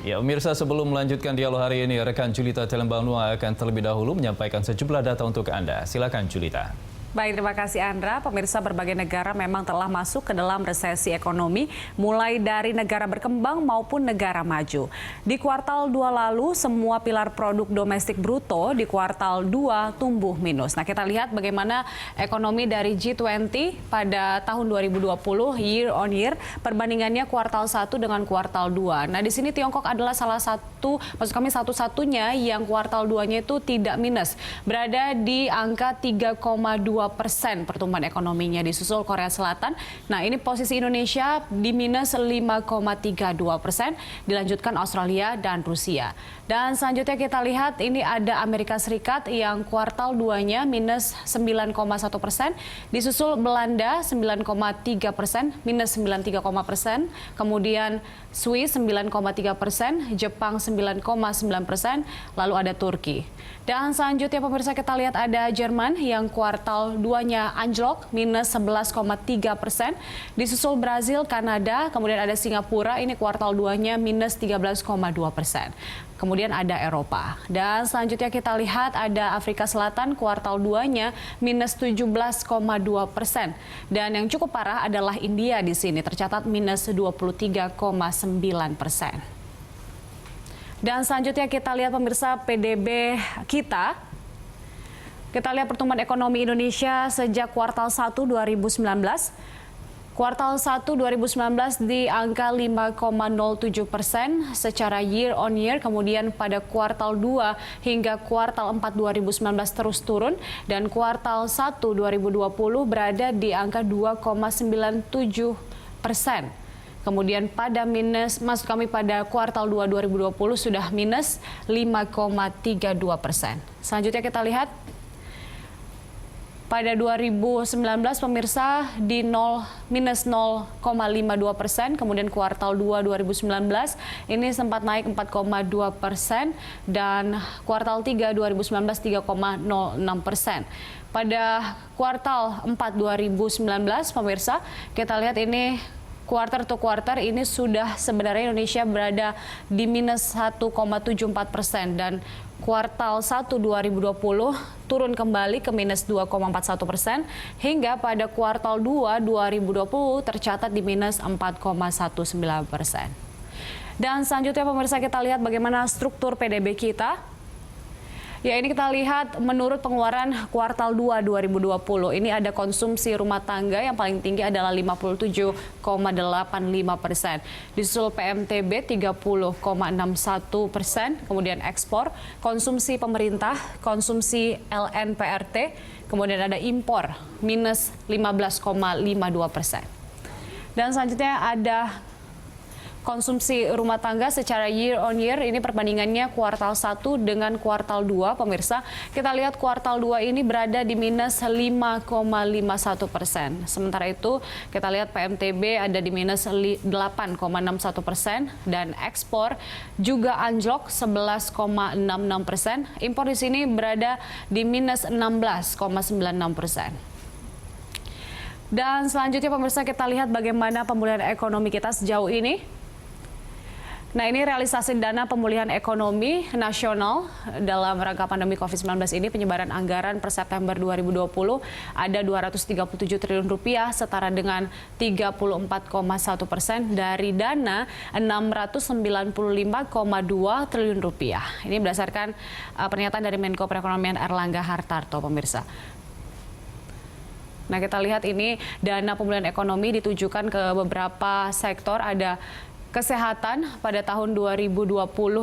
Ya, pemirsa, sebelum melanjutkan dialog hari ini, rekan Julita Telembang-Nuah akan terlebih dahulu menyampaikan sejumlah data untuk Anda. Silakan, Julita. Baik, terima kasih Andra. Pemirsa, berbagai negara memang telah masuk ke dalam resesi ekonomi, mulai dari negara berkembang maupun negara maju. Di kuartal 2 lalu, semua pilar produk domestik bruto di kuartal 2 tumbuh minus. Nah, kita lihat bagaimana ekonomi dari G20 pada tahun 2020 year on year, perbandingannya kuartal 1 dengan kuartal 2. Nah, di sini Tiongkok adalah salah satu, maksud kami satu-satunya yang kuartal 2-nya itu tidak minus, berada di angka 3,2% pertumbuhan ekonominya, disusul Korea Selatan. Nah, ini posisi Indonesia di minus 5,32%, dilanjutkan Australia dan Rusia. Dan selanjutnya kita lihat ini ada Amerika Serikat yang kuartal 2-nya minus 9,1%, disusul Belanda 9,3%, minus 93,%, kemudian Swiss 9,3%, Jepang 9,9%, lalu ada Turki. Dan selanjutnya pemirsa, kita lihat ada Jerman yang kuartal 2-nya anjlok minus 11,3%, disusul Brazil, Kanada, kemudian ada Singapura, ini kuartal 2-nya minus 13,2%. Kemudian ada Eropa. Dan selanjutnya kita lihat ada Afrika Selatan kuartal 2-nya minus 17,2%. Dan yang cukup parah adalah India di sini tercatat minus 23,9%. Dan selanjutnya kita lihat pemirsa PDB kita. Kita lihat pertumbuhan ekonomi Indonesia sejak kuartal 1 2019. Kuartal 1 2019 di angka 5,07% secara year on year, kemudian pada kuartal 2 hingga kuartal 4 2019 terus turun, dan kuartal 1 2020 berada di angka 2,97%. Kemudian pada pada kuartal 2 2020 sudah minus 5,32%. Selanjutnya kita lihat pada 2019 pemirsa di minus 0,52%, kemudian kuartal 2 2019 ini sempat naik 4,2%, dan kuartal 3 2019 3,06%. Pada kuartal 4 2019 pemirsa, kita lihat ini quarter to quarter ini sudah sebenarnya Indonesia berada di minus 1,74%, dan kuartal 1 2020 turun kembali ke minus 2,41%, hingga pada kuartal 2 2020 tercatat di minus 4,19%. Dan selanjutnya pemirsa, kita lihat bagaimana struktur PDB kita. Ya, ini kita lihat menurut pengeluaran kuartal 2 2020. Ini ada konsumsi rumah tangga yang paling tinggi adalah 57,85%. Disusul PMTB 30,61%, kemudian ekspor, konsumsi pemerintah, konsumsi LNPRT, kemudian ada impor minus 15,52%. Dan selanjutnya ada konsumsi rumah tangga secara year on year, ini perbandingannya kuartal 1 dengan kuartal 2, pemirsa. Kita lihat kuartal 2 ini berada di minus 5,51%. Sementara itu kita lihat PMTB ada di minus 8,61%, dan ekspor juga anjlok 11,66%. Impor di sini berada di minus 16,96%. Dan selanjutnya pemirsa, kita lihat bagaimana pemulihan ekonomi kita sejauh ini. Nah, ini realisasi dana pemulihan ekonomi nasional dalam rangka pandemi COVID-19 ini. Penyebaran anggaran per September 2020 ada 237 triliun rupiah, setara dengan 34,1% dari dana 695,2 triliun rupiah. Ini berdasarkan pernyataan dari Menko Perekonomian Erlangga Hartarto, pemirsa. Nah, kita lihat ini dana pemulihan ekonomi ditujukan ke beberapa sektor. Ada kesehatan pada tahun 2020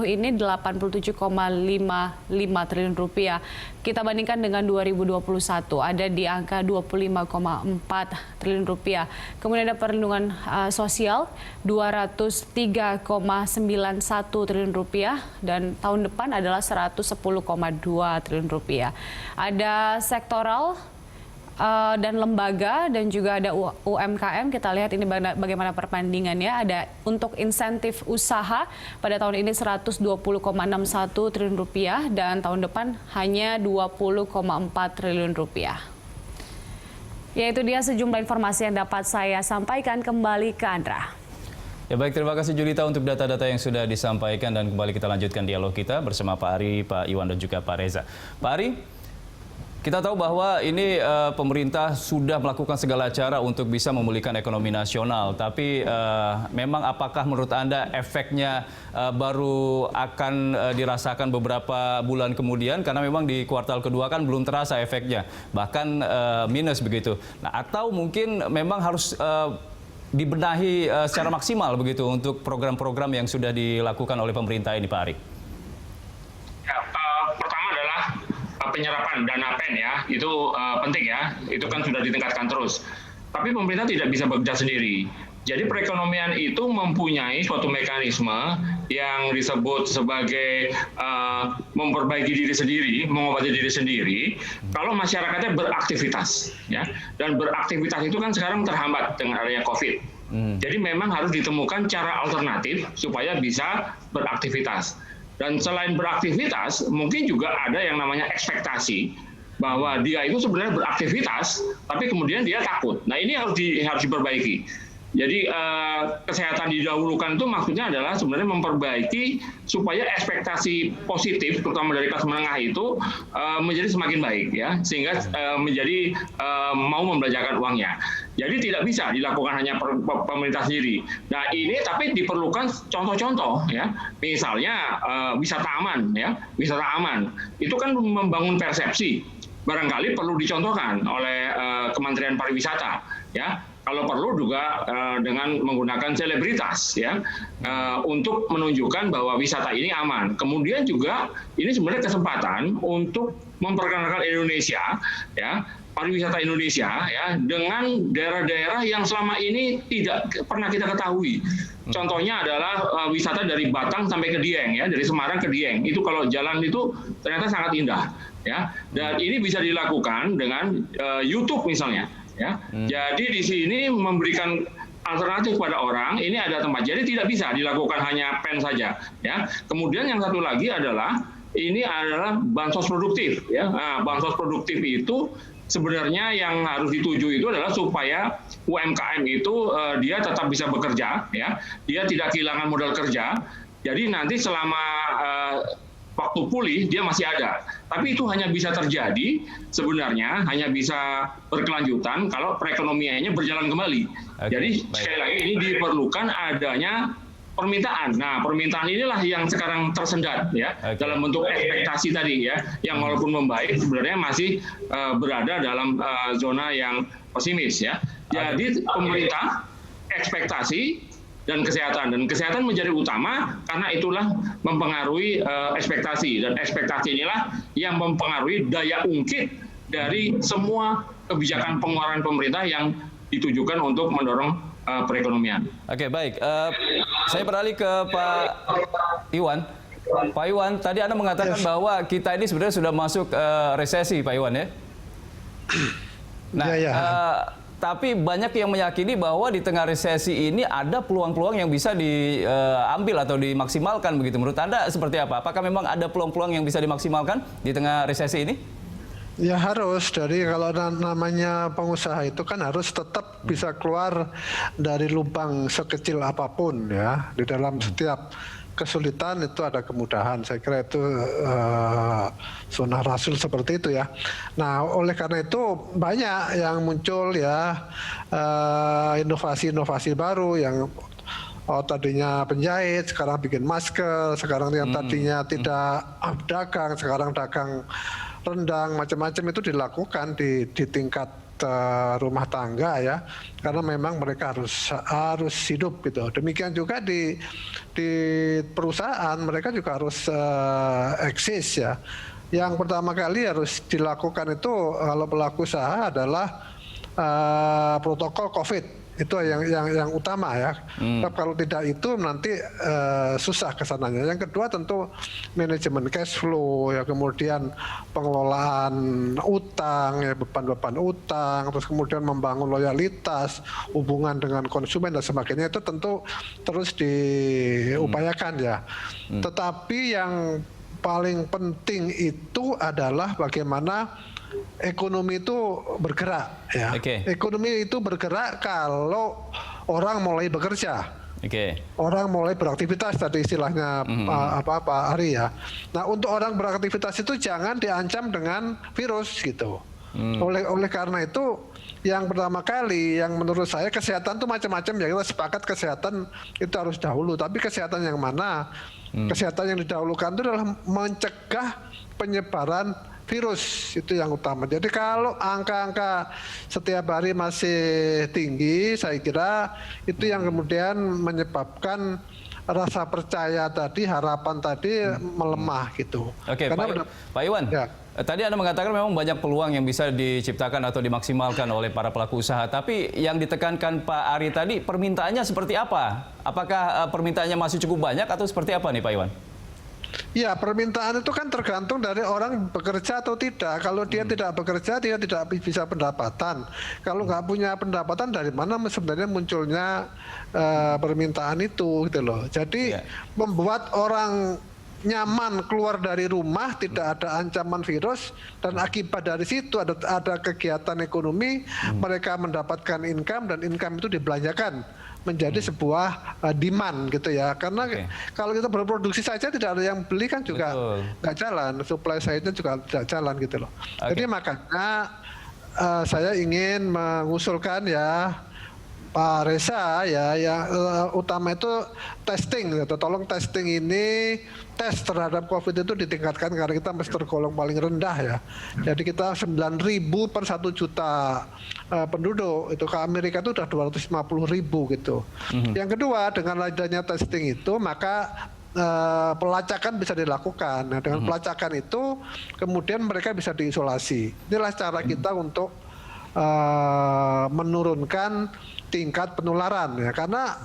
ini 87,55 triliun rupiah. Kita bandingkan dengan 2021 ada di angka 25,4 triliun rupiah. Kemudian ada perlindungan sosial 203,91 triliun rupiah, dan tahun depan adalah 110,2 triliun rupiah. Ada sektoral dan lembaga, dan juga ada UMKM. Kita lihat ini bagaimana perbandingannya. Ada untuk insentif usaha pada tahun ini 120,61 triliun rupiah, dan tahun depan hanya 20,4 triliun rupiah. Ya, itu dia sejumlah informasi yang dapat saya sampaikan. Kembali ke Andra. Ya baik, terima kasih Julita untuk data-data yang sudah disampaikan dan kembali kita lanjutkan dialog kita bersama Pak Ari, Pak Iwan dan juga Pak Reza. Pak Ari, kita tahu bahwa ini pemerintah sudah melakukan segala cara untuk bisa memulihkan ekonomi nasional. Tapi memang apakah menurut Anda efeknya baru akan dirasakan beberapa bulan kemudian? Karena memang di kuartal kedua kan belum terasa efeknya, bahkan minus begitu. Nah, atau mungkin memang harus dibenahi secara maksimal begitu untuk program-program yang sudah dilakukan oleh pemerintah ini, Pak Ari? Ya, pertama adalah penyerapan dana PEN ya, itu penting ya, itu kan sudah ditingkatkan terus. Tapi pemerintah tidak bisa bekerja sendiri. Jadi perekonomian itu mempunyai suatu mekanisme yang disebut sebagai memperbaiki diri sendiri, mengobati diri sendiri, kalau masyarakatnya beraktivitas, ya. Dan beraktivitas itu kan sekarang terhambat dengan adanya COVID. Jadi memang harus ditemukan cara alternatif supaya bisa beraktivitas. Dan selain beraktivitas, mungkin juga ada yang namanya ekspektasi bahwa dia itu sebenarnya beraktivitas, tapi kemudian dia takut. Nah ini harus diperbaiki. Jadi kesehatan didahulukan itu maksudnya adalah sebenarnya memperbaiki supaya ekspektasi positif, terutama dari kelas menengah itu menjadi semakin baik ya, sehingga menjadi mau membelanjakan uangnya. Jadi tidak bisa dilakukan hanya pemerintah sendiri. Nah ini tapi diperlukan contoh-contoh ya, misalnya wisata aman ya, wisata aman itu kan membangun persepsi, barangkali perlu dicontohkan oleh Kementerian Pariwisata ya. Kalau perlu juga dengan menggunakan selebritas ya untuk menunjukkan bahwa wisata ini aman. Kemudian juga ini sebenarnya kesempatan untuk memperkenalkan Indonesia ya, pariwisata Indonesia ya dengan daerah-daerah yang selama ini tidak pernah kita ketahui. Contohnya adalah wisata dari Batang sampai ke Dieng ya, dari Semarang ke Dieng. Itu kalau jalan itu ternyata sangat indah ya. Dan ini bisa dilakukan dengan YouTube misalnya. Ya, jadi di sini memberikan alternatif kepada orang. Ini ada tempat. Jadi tidak bisa dilakukan hanya PEN saja. Ya. Kemudian yang satu lagi adalah ini adalah bansos produktif. Ya, nah, bansos produktif itu sebenarnya yang harus dituju itu adalah supaya UMKM itu dia tetap bisa bekerja. Ya, dia tidak kehilangan modal kerja. Jadi nanti selama waktu pulih dia masih ada. Tapi itu hanya bisa terjadi sebenarnya hanya bisa berkelanjutan kalau perekonomiannya berjalan kembali. Jadi sekali lagi ini diperlukan adanya permintaan. Nah, permintaan inilah yang sekarang tersendat ya dalam bentuk ekspektasi tadi ya, yang walaupun membaik sebenarnya masih berada dalam zona yang pesimis ya. Jadi pemerintah ekspektasi dan kesehatan menjadi utama karena itulah mempengaruhi ekspektasi, dan ekspektasi inilah yang mempengaruhi daya ungkit dari semua kebijakan pengeluaran pemerintah yang ditujukan untuk mendorong perekonomian. Oke, baik. Saya beralih ke Pak Iwan. Pak Iwan, tadi Anda mengatakan bahwa kita ini sebenarnya sudah masuk resesi, Pak Iwan ya. Nah, tapi banyak yang meyakini bahwa di tengah resesi ini ada peluang-peluang yang bisa diambil atau dimaksimalkan begitu. Menurut Anda seperti apa? Apakah memang ada peluang-peluang yang bisa dimaksimalkan di tengah resesi ini? Ya harus. Jadi kalau namanya pengusaha itu kan harus tetap bisa keluar dari lubang sekecil apapun ya. Di dalam setiap kesulitan itu ada kemudahan. Saya kira itu sunnah Rasul seperti itu ya. Nah, oleh karena itu banyak yang muncul ya inovasi-inovasi baru yang tadinya penjahit, sekarang bikin masker, sekarang yang tadinya tidak dagang, sekarang dagang rendang, macam-macam itu dilakukan di tingkat rumah tangga ya, karena memang mereka harus hidup gitu. Demikian juga di perusahaan mereka juga harus eksis ya. Yang pertama kali harus dilakukan itu kalau pelaku usaha adalah protokol COVID. Itu yang utama ya. Kalau tidak itu nanti susah kesananya. Yang kedua tentu manajemen cash flow ya, kemudian pengelolaan utang ya, beban-beban utang, terus kemudian membangun loyalitas, hubungan dengan konsumen dan sebagainya, itu tentu terus diupayakan ya. Tetapi yang paling penting itu adalah bagaimana ekonomi itu bergerak ya. Ekonomi itu bergerak kalau orang mulai bekerja. Oke. Orang mulai beraktivitas tadi istilahnya Pak Ari ya. Nah, untuk orang beraktivitas itu jangan diancam dengan virus gitu. Oleh karena itu yang pertama kali yang menurut saya kesehatan itu macam-macam ya, kita sepakat kesehatan itu harus dahulu, tapi kesehatan yang mana? Kesehatan yang didahulukan itu adalah mencegah penyebaran virus, itu yang utama. Jadi kalau angka-angka setiap hari masih tinggi, saya kira itu yang kemudian menyebabkan rasa percaya tadi, harapan tadi melemah gitu. Oke, Karena Pak Iwan, ya. Tadi Anda mengatakan memang banyak peluang yang bisa diciptakan atau dimaksimalkan oleh para pelaku usaha. Tapi yang ditekankan Pak Ari tadi, permintaannya seperti apa? Apakah permintaannya masih cukup banyak atau seperti apa nih Pak Iwan? Ya, permintaan itu kan tergantung dari orang bekerja atau tidak. Kalau dia tidak bekerja, dia tidak bisa pendapatan. Kalau nggak punya pendapatan, dari mana sebenarnya munculnya permintaan itu, gitu loh. Jadi membuat orang nyaman keluar dari rumah, tidak ada ancaman virus, dan akibat dari situ ada kegiatan ekonomi, mereka mendapatkan income, dan income itu dibelanjakan menjadi sebuah demand gitu ya. Karena kalau kita berproduksi saja tidak ada yang beli kan juga nggak jalan, supply side-nya juga tidak jalan gitu loh. Jadi makanya saya ingin mengusulkan ya Pak Reza ya, yang utama itu testing gitu. Tolong testing ini, tes terhadap COVID itu ditingkatkan karena kita masih tergolong paling rendah ya. Jadi kita 9.000 per 1 juta penduduk, itu ke Amerika itu udah 250.000 gitu. Yang kedua, dengan adanya testing itu maka pelacakan bisa dilakukan. Nah, dengan pelacakan itu kemudian mereka bisa diisolasi. Inilah cara kita untuk menurunkan tingkat penularan ya, karena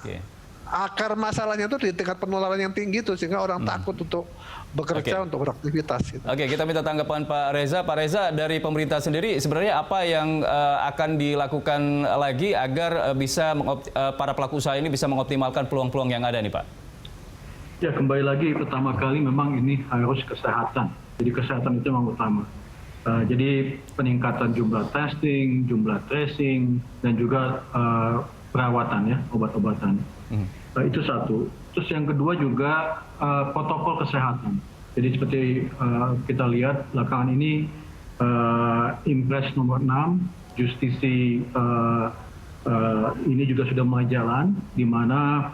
akar masalahnya itu di tingkat penularan yang tinggi itu, sehingga orang takut untuk bekerja, untuk beraktivitas gitu. Oke, kita minta tanggapan Pak Reza. Pak Reza, dari pemerintah sendiri sebenarnya apa yang akan dilakukan lagi agar bisa para pelaku usaha ini bisa mengoptimalkan peluang-peluang yang ada nih Pak? Ya, kembali lagi pertama kali memang ini harus kesehatan. Jadi kesehatan itu memang utama. Jadi peningkatan jumlah testing, jumlah tracing, dan juga perawatan ya, obat-obatan. Itu satu. Terus yang kedua juga protokol kesehatan. Jadi seperti kita lihat belakangan ini Impres nomor 6, justisi ini juga sudah mulai jalan, di mana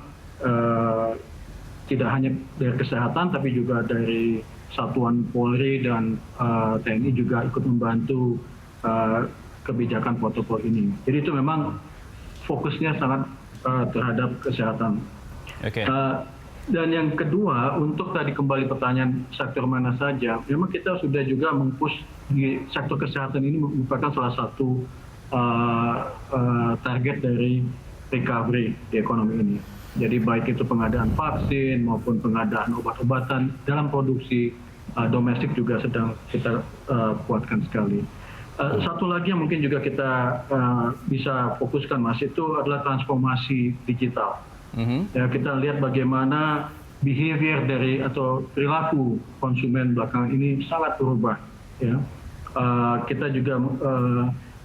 tidak hanya dari kesehatan tapi juga dari Satuan Polri dan TNI juga ikut membantu kebijakan protokol ini. Jadi itu memang fokusnya sangat terhadap kesehatan. Dan yang kedua, untuk tadi kembali pertanyaan sektor mana saja, memang kita sudah juga meng-push di sektor kesehatan ini merupakan salah satu target dari recovery di ekonomi ini. Jadi baik itu pengadaan vaksin maupun pengadaan obat-obatan dalam produksi domestik juga sedang kita kuatkan sekali. Satu lagi yang mungkin juga kita bisa fokuskan Mas, itu adalah transformasi digital. Ya, kita lihat bagaimana behavior dari atau perilaku konsumen belakangan ini sangat berubah. Ya. Kita juga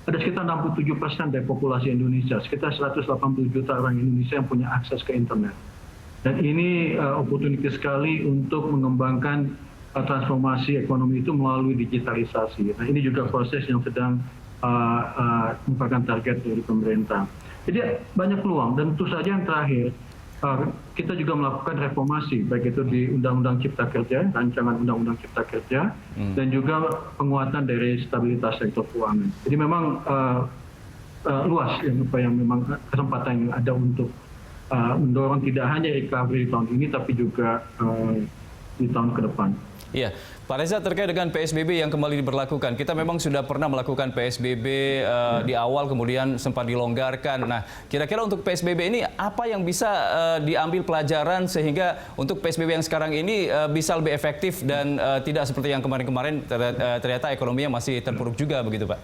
ada sekitar 67% dari populasi Indonesia, sekitar 180 juta orang Indonesia yang punya akses ke internet. Dan ini opportunity sekali untuk mengembangkan transformasi ekonomi itu melalui digitalisasi. Nah, ini juga proses yang sedang merupakan target dari pemerintah. Jadi banyak peluang, dan tentu saja yang terakhir, kita juga melakukan reformasi, baik itu di Undang-Undang Cipta Kerja, rancangan Undang-Undang Cipta Kerja, dan juga penguatan dari stabilitas sektor keuangan. Jadi memang luas yang memang kesempatan yang ada untuk mendorong tidak hanya recovery tahun ini, tapi juga di tahun ke depan. Iya, Pak Reza, terkait dengan PSBB yang kembali diberlakukan, kita memang sudah pernah melakukan PSBB di awal, kemudian sempat dilonggarkan. Nah, kira-kira untuk PSBB ini apa yang bisa diambil pelajaran sehingga untuk PSBB yang sekarang ini bisa lebih efektif dan tidak seperti yang kemarin-kemarin ternyata ekonominya masih terpuruk juga begitu, Pak?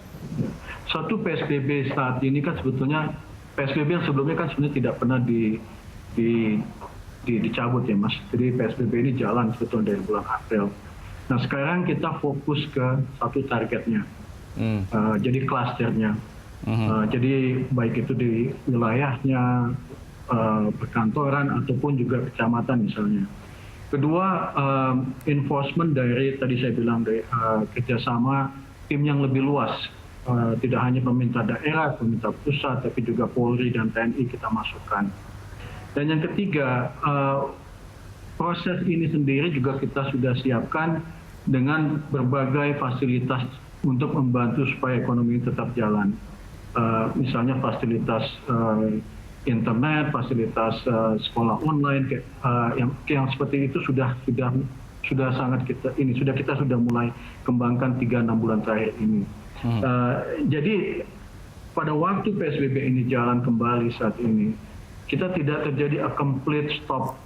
Satu, PSBB saat ini kan sebetulnya PSBB yang sebelumnya kan sebenarnya tidak pernah dicabut ya Mas. Jadi PSBB ini jalan sebetulnya dari bulan April. Nah, sekarang kita fokus ke satu targetnya. Jadi klasternya. Jadi baik itu di wilayahnya, perkantoran ataupun juga kecamatan misalnya. Kedua, enforcement dari tadi saya bilang dari kerjasama tim yang lebih luas, tidak hanya pemerintah daerah, pemerintah pusat, tapi juga Polri dan TNI kita masukkan. Dan yang ketiga, proses ini sendiri juga kita sudah siapkan dengan berbagai fasilitas untuk membantu supaya ekonomi tetap jalan. Misalnya fasilitas internet, fasilitas sekolah online, yang seperti itu sudah sangat kita sudah mulai kembangkan 3-6 bulan terakhir ini. Jadi pada waktu PSBB ini jalan kembali saat ini, kita tidak terjadi a complete stop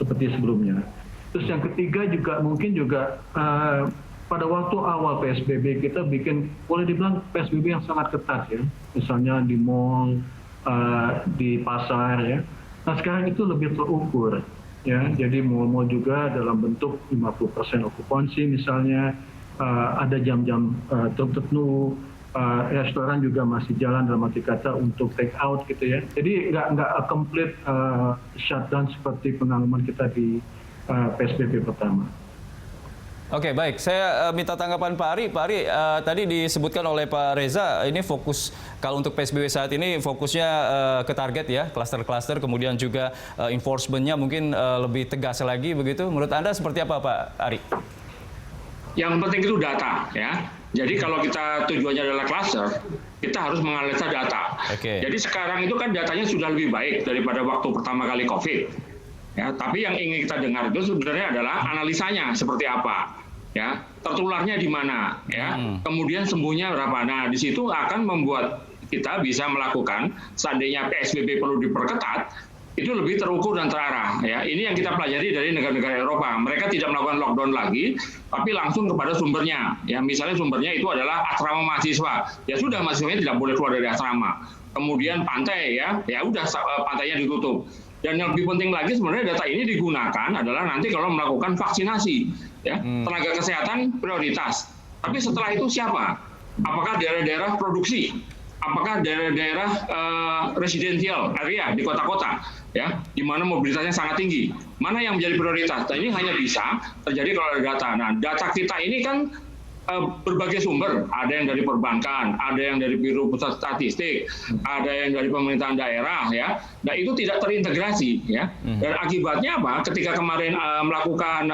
seperti sebelumnya. Terus yang ketiga juga mungkin juga pada waktu awal PSBB kita bikin, boleh dibilang PSBB yang sangat ketat ya, misalnya di mall, di pasar ya. Nah sekarang itu lebih terukur ya, jadi mall-mall juga dalam bentuk 50% okupansi misalnya, ada jam-jam tertentu, restoran juga masih jalan dalam arti kata untuk take out gitu ya. Jadi nggak complete shutdown seperti pengalaman kita di PSBB pertama. Oke, baik. Saya minta tanggapan Pak Ari. Pak Ari, tadi disebutkan oleh Pak Reza, ini fokus kalau untuk PSBB saat ini fokusnya ke target ya, klaster-klaster, kemudian juga enforcement-nya mungkin lebih tegas lagi begitu. Menurut Anda seperti apa Pak Ari? Yang penting itu data ya. Jadi kalau kita tujuannya adalah klaster, kita harus menganalisa data. Jadi sekarang itu kan datanya sudah lebih baik daripada waktu pertama kali COVID. Ya, tapi yang ingin kita dengar itu sebenarnya adalah analisanya seperti apa, ya, tertularnya di mana, ya, kemudian sembuhnya berapa. Nah, di situ akan membuat kita bisa melakukan, seandainya PSBB perlu diperketat, itu lebih terukur dan terarah. Ya, ini yang kita pelajari dari negara-negara Eropa. Mereka tidak melakukan lockdown lagi, tapi langsung kepada sumbernya. Ya, misalnya sumbernya itu adalah asrama mahasiswa. Ya sudah, mahasiswanya tidak boleh keluar dari asrama. Kemudian pantai, ya udah pantainya ditutup. Dan yang lebih penting lagi sebenarnya data ini digunakan adalah nanti kalau melakukan vaksinasi, ya, tenaga kesehatan prioritas. Tapi setelah itu siapa? Apakah daerah-daerah produksi? Apakah daerah-daerah residensial area di kota-kota, ya, di mana mobilitasnya sangat tinggi? Mana yang menjadi prioritas? Dan ini hanya bisa terjadi kalau ada data. Nah, data kita ini kan berbagai sumber, ada yang dari perbankan, ada yang dari Biro Pusat Statistik, ada yang dari pemerintahan daerah, ya. Nah itu tidak terintegrasi, ya. Dan akibatnya apa? Ketika kemarin melakukan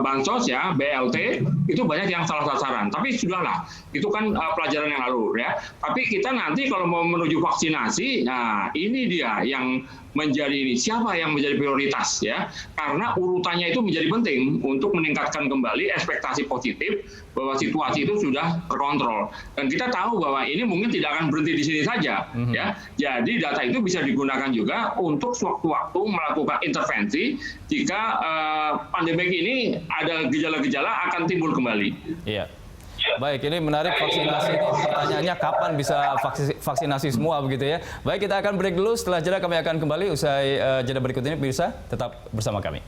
bansos, ya, BLT, itu banyak yang salah sasaran. Tapi sudahlah, itu kan pelajaran yang lalu, ya. Tapi kita nanti kalau mau menuju vaksinasi, nah ini dia yang menjadi ini, siapa yang menjadi prioritas, ya, karena urutannya itu menjadi penting untuk meningkatkan kembali ekspektasi positif bahwa situasi itu sudah terkontrol, dan kita tahu bahwa ini mungkin tidak akan berhenti di sini saja, ya, jadi data itu bisa digunakan juga untuk sewaktu-waktu melakukan intervensi jika pandemi ini ada gejala-gejala akan timbul kembali. Iya. Baik, ini menarik vaksinasi ini. Pertanyaannya kapan bisa vaksinasi semua begitu ya. Baik, kita akan break dulu. Setelah jeda kami akan kembali usai jeda berikut ini. Pemirsa, tetap bersama kami.